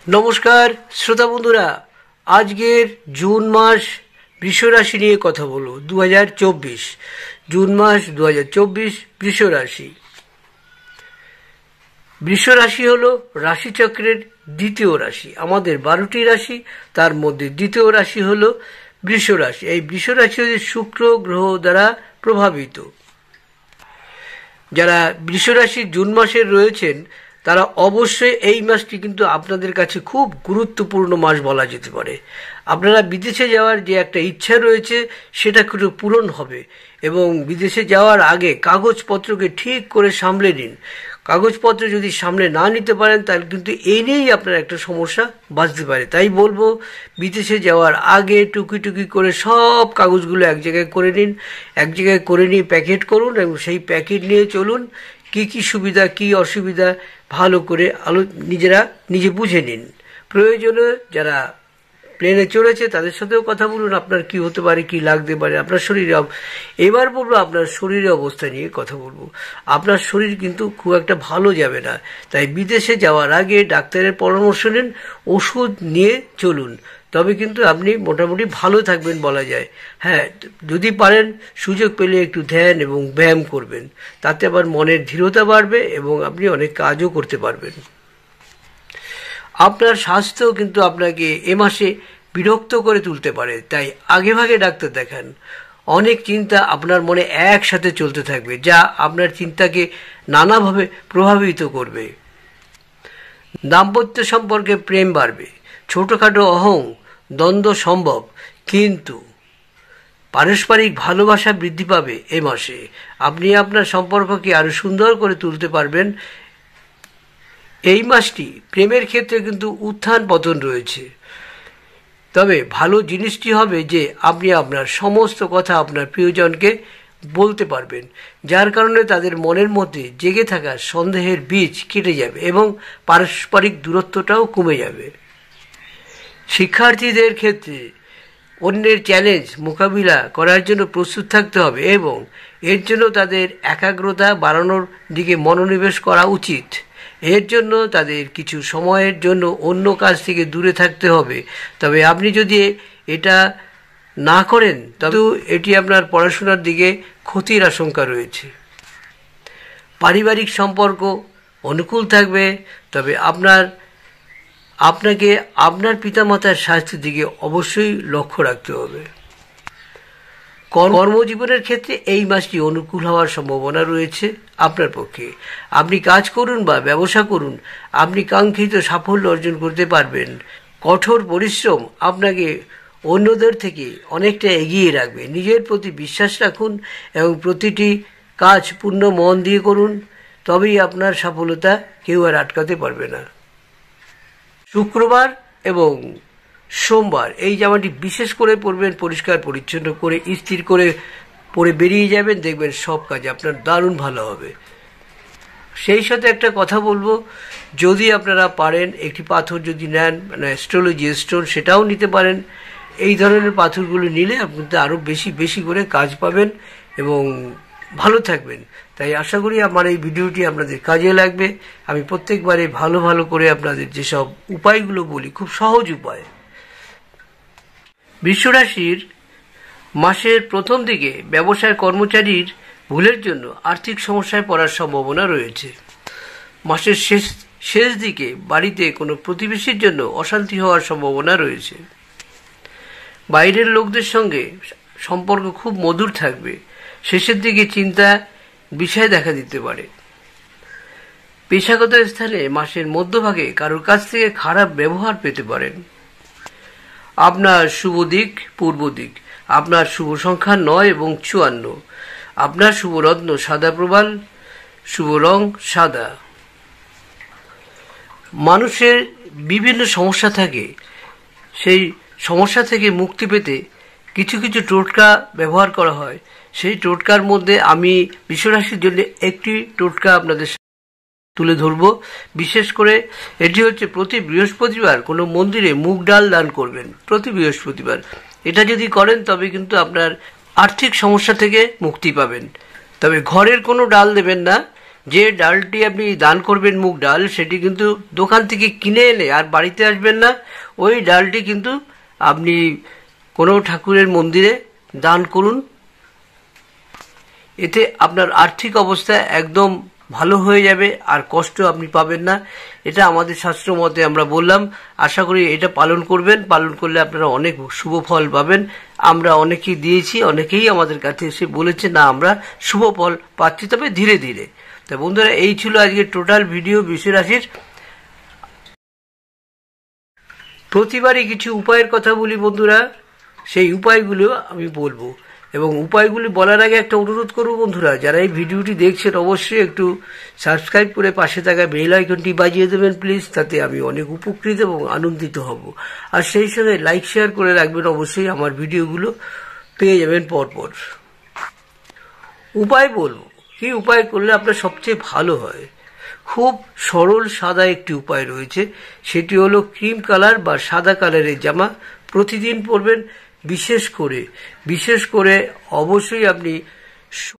নমস্কার শ্রোতা বন্ধুরা, আজকের জুন মাস বৃষ রাশি নিয়ে কথা বলবো। 2024 জুন মাস 2024 বৃষ রাশি। বৃষ রাশি হলো রাশিচক্রের দ্বিতীয় রাশি। আমাদের 12টি রাশি, তার মধ্যে দ্বিতীয় রাশি হলো বৃষ রাশি। এই বৃষ রাশি হচ্ছে শুক্র গ্রহ দ্বারা প্রভাবিত। যারা বৃষ রাশির জুন মাসে রয়েছেন তারা অবশ্যই এই মাসটি কিন্তু আপনাদের কাছে খুব গুরুত্বপূর্ণ মাস বলা যেতে পারে। আপনারা বিদেশে যাওয়ার যে একটা ইচ্ছা রয়েছে সেটা কিন্তু পূরণ হবে, এবং বিদেশে যাওয়ার আগে কাগজপত্রকে ঠিক করে সামলে নিন। কাগজপত্র যদি সামনে না নিতে পারেন তাহলে কিন্তু এই নিয়েই আপনার একটা সমস্যা বাঁচতে পারে। তাই বলবো, বিদেশে যাওয়ার আগে টুকি করে সব কাগজগুলো এক জায়গায় করে নিন। এক জায়গায় করে নিয়ে প্যাকেট করুন এবং সেই প্যাকেট নিয়ে চলুন। কি সুবিধা কি অসুবিধা ভালো করে নিজেরা বুঝে নিন। প্রয়োজনে যারা প্লেনে চড়েছে তাদের সাথেও কথা বলুন, আপনার কি হতে পারে, কি লাগতে পারে আপনার শরীরে। এবার বলবো আপনার শরীরের অবস্থা নিয়ে কথা বলবো। আপনার শরীর কিন্তু খুব একটা ভালো যাবে না, তাই বিদেশে যাওয়ার আগে ডাক্তারের পরামর্শ নিন, ওষুধ নিয়ে চলুন, তবে কিন্তু আপনি মোটামুটি ভালো থাকবেন বলা যায়। হ্যাঁ, যদি পারেন সুযোগ পেলে একটু ধ্যান এবং ব্যায়াম করবেন, তাতে আবার মনের দৃঢ়তা বাড়বে এবং আপনি অনেক কাজও করতে পারবেন। আপনার স্বাস্থ্য কিন্তু আপনাকে এ মাসে বিরক্ত করে তুলতে পারে, তাই আগেভাগে ডাক্তার দেখান। অনেক চিন্তা আপনার মনে একসাথে চলতে থাকবে, যা আপনার চিন্তাকে নানাভাবে প্রভাবিত করবে। দাম্পত্য সম্পর্কে প্রেম বাড়বে, ছোটোখাটো দ্বন্দ্ব সম্ভব, কিন্তু পারস্পরিক ভালোবাসা বৃদ্ধি পাবে। এ মাসে আপনি আপনার সম্পর্ককে আরো সুন্দর করে তুলতে পারবেন। এই মাসটি প্রেমের ক্ষেত্রে কিন্তু উত্থান পতন রয়েছে, তবে ভালো জিনিসটি হবে যে আপনি আপনার সমস্ত কথা আপনার প্রিয়জনকে বলতে পারবেন, যার কারণে তাদের মনের মধ্যে জেগে থাকা সন্দেহের বীজ কেটে যাবে এবং পারস্পরিক দূরত্বটাও কমে যাবে। শিক্ষার্থীদের ক্ষেত্রে অন্যের চ্যালেঞ্জ মোকাবিলা করার জন্য প্রস্তুত থাকতে হবে এবং এর জন্য তাদের একাগ্রতা বাড়ানোর দিকে মনোনিবেশ করা উচিত। এর জন্য তাদের কিছু সময়ের জন্য অন্য কাজ থেকে দূরে থাকতে হবে, তবে আপনি যদি এটা না করেন তবে এটি আপনার পড়াশোনার দিকে ক্ষতির আশঙ্কা রয়েছে। পারিবারিক সম্পর্ক অনুকূল থাকবে, তবে আপনাকে আপনার পিতামাতার স্বাস্থ্যের দিকে অবশ্যই লক্ষ্য রাখতে হবে। কর্মজীবনের ক্ষেত্রে এই মাসটি অনুকূল হওয়ার সম্ভাবনা রয়েছে আপনার পক্ষে। আপনি কাজ করুন বা ব্যবসা করুন, আপনি কাঙ্ক্ষিত সাফল্য অর্জন করতে পারবেন। কঠোর পরিশ্রম আপনাকে অন্যদের থেকে অনেকটা এগিয়ে রাখবে। নিজের প্রতি বিশ্বাস রাখুন এবং প্রতিটি কাজ পূর্ণ মন দিয়ে করুন, তবেই আপনার সফলতা কেউ আর আটকাতে পারবে না। শুক্রবার এবং সোমবার এই জামাটি বিশেষ করে পরবেন, পরিষ্কার পরিচ্ছন্ন করে ইস্ত্রি করে পরে বেরিয়ে যাবেন, দেখবেন সব কাজ আপনার দারুণ ভালো হবে। সেই সাথে একটা কথা বলবো, যদি আপনারা পারেন একটি পাথর যদি নেন, মানে অ্যাস্ট্রোলজি স্টোন, সেটাও নিতে পারেন। এই ধরনের পাথরগুলো নিলে আপনি আরও বেশি করে কাজ পাবেন এবং ভালো থাকবেন। তাই আশা করি আমার এই ভিডিওটি আপনাদের কাজে লাগবে। আমি প্রত্যেকবারে ভালো করে আপনাদের যেসব উপায়গুলো বলি, খুব সহজ উপায়। বৃষ রাশির মাসের প্রথম দিকে ব্যবসায় কর্মচারীর ভুলের জন্য আর্থিক সমস্যায় পড়ার সম্ভাবনা রয়েছে। মাসের শেষ দিকে বাড়িতে কোনো প্রতিবেশীর জন্য অশান্তি হওয়ার সম্ভাবনা রয়েছে। বাইরের লোকদের সঙ্গে সম্পর্ক খুব মধুর থাকবে। শেষের দিকে চিন্তা বিষয় দেখা দিতে পারে। পেশাগত স্থানে মাসের মধ্যভাগে কারোর কাছ থেকে খারাপ ব্যবহার পেতে পারেন। আপনার শুভ দিক পূর্ব দিক। আপনার শুভ সংখ্যা 9 এবং 54। আপনার শুভ রত্ন সাদা প্রবাল। শুভ রং সাদা। মানুষের বিভিন্ন সমস্যা থাকে, সেই সমস্যা থেকে মুক্তি পেতে কিছু টোটকা ব্যবহার করা হয়। সেই টোটকার মধ্যে আমি বৃষ রাশির জন্য একটি টোটকা আপনাদের তুলে ধরব। বিশেষ করে এটি হচ্ছে প্রতি বৃহস্পতিবার কোনো মন্দিরে মুগ ডাল দান করবেন, প্রতি বৃহস্পতিবার। এটা যদি করেন তবে কিন্তু আপনার আর্থিক সমস্যা থেকে মুক্তি পাবেন। তবে ঘরের কোনো ডাল দেবেন না, যে ডালটি আপনি দান করবেন মুগ ডাল, সেটি কিন্তু দোকান থেকে কিনে এনে আর বাড়িতে আসবেন না। ওই ডালটি কিন্তু আপনি কোনো ঠাকুরের মন্দিরে দান করুন। এতে আপনার আর্থিক অবস্থা একদম ভালো হয়ে যাবে, আর কষ্ট আপনি পাবেন না। এটা আমাদের শাস্ত্র মতে আমরা বললাম। আশা করি এটা পালন করবেন। পালন করলে আপনারা অনেক শুভ ফল পাবেন। আমরা অনেকেই দিয়েছি, অনেকেই আমাদের কাছে এসে বলেছে না আমরা শুভ ফল পাচ্ছি, তবে ধীরে ধীরে। তা বন্ধুরা, এই ছিল আজকে টোটাল ভিডিও বৃষ রাশির। প্রতিবারই কিছু উপায়ের কথা বলি বন্ধুরা, সেই উপায়গুলো আমি বলবো। এবং উপায়গুলি বলার আগে একটা অনুরোধ করব বন্ধুরা, যারা এই ভিডিওটি দেখছেন অবশ্যই একটু সাবস্ক্রাইব করে পাশে থাকা বেল আইকনটি বাজিয়ে দেবেন প্লিজ। তাতে আমি অনেক উপকৃত এবং আনন্দিত হব। আর সেই সঙ্গে লাইক শেয়ার করে রাখবেন, অবশ্যই আমার ভিডিওগুলো পেয়ে যাবেন পরপর। উপায় বলবো, কি উপায় করলে আপনার সবচেয়ে ভালো হয়। খুব সরল সাদা একটি উপায় রয়েছে, সেটি হলো ক্রিম কালার বা সাদা কালারের জামা প্রতিদিন পরবেন। বিশেষ করে অবশ্যই আপনি